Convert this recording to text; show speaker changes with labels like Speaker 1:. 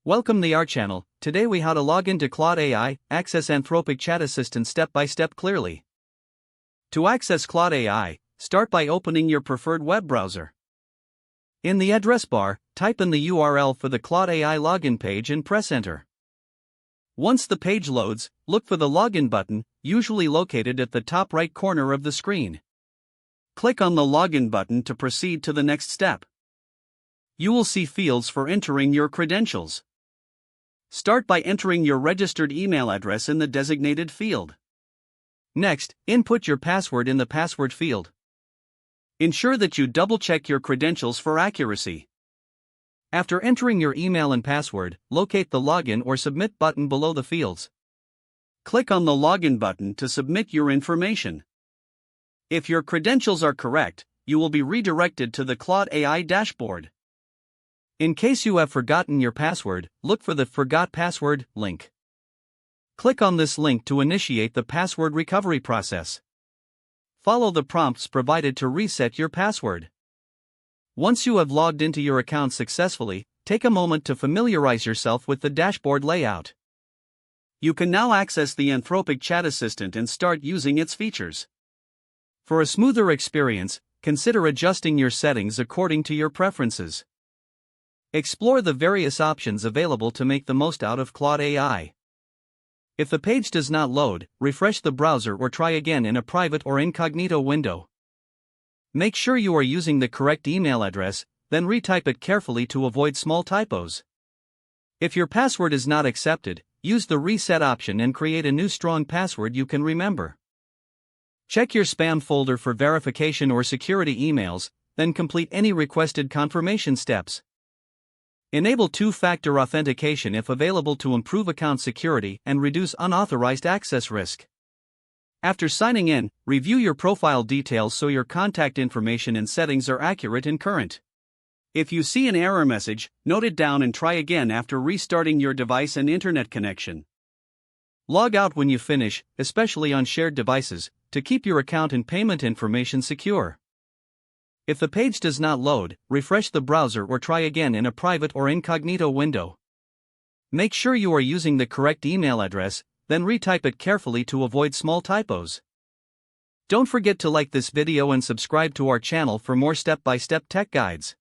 Speaker 1: Welcome to our channel. Today we how to log into Claude AI, access Anthropic chat assistant step by step clearly. To access Claude AI, start by opening your preferred web browser. In the address bar, type in the URL for the Claude AI login page and press enter. Once the page loads, look for the login button, usually located at the top right corner of the screen. Click on the login button to proceed to the next step. You will see fields for entering your credentials. Start by entering your registered email address in the designated field. Next, input your password in the password field. Ensure that you double-check your credentials for accuracy. After entering your email and password, locate the Login or Submit button below the fields. Click on the Login button to submit your information. If your credentials are correct, you will be redirected to the Claude AI dashboard. In case you have forgotten your password, look for the Forgot Password link. Click on this link to initiate the password recovery process. Follow the prompts provided to reset your password. Once you have logged into your account successfully, take a moment to familiarize yourself with the dashboard layout. You can now access the Anthropic chat assistant and start using its features. For a smoother experience, consider adjusting your settings according to your preferences. Explore the various options available to make the most out of Claude AI. If the page does not load, refresh the browser or try again in a private or incognito window. Make sure you are using the correct email address, then retype it carefully to avoid small typos. If your password is not accepted, use the reset option and create a new strong password you can remember. Check your spam folder for verification or security emails, then complete any requested confirmation steps. Enable two-factor authentication if available to improve account security and reduce unauthorized access risk. After signing in, review your profile details so your contact information and settings are accurate and current. If you see an error message, note it down and try again after restarting your device and internet connection. Log out when you finish, especially on shared devices, to keep your account and payment information secure. If the page does not load, refresh the browser or try again in a private or incognito window. Make sure you are using the correct email address, then retype it carefully to avoid small typos. Don't forget to like this video and subscribe to our channel for more step-by-step tech guides.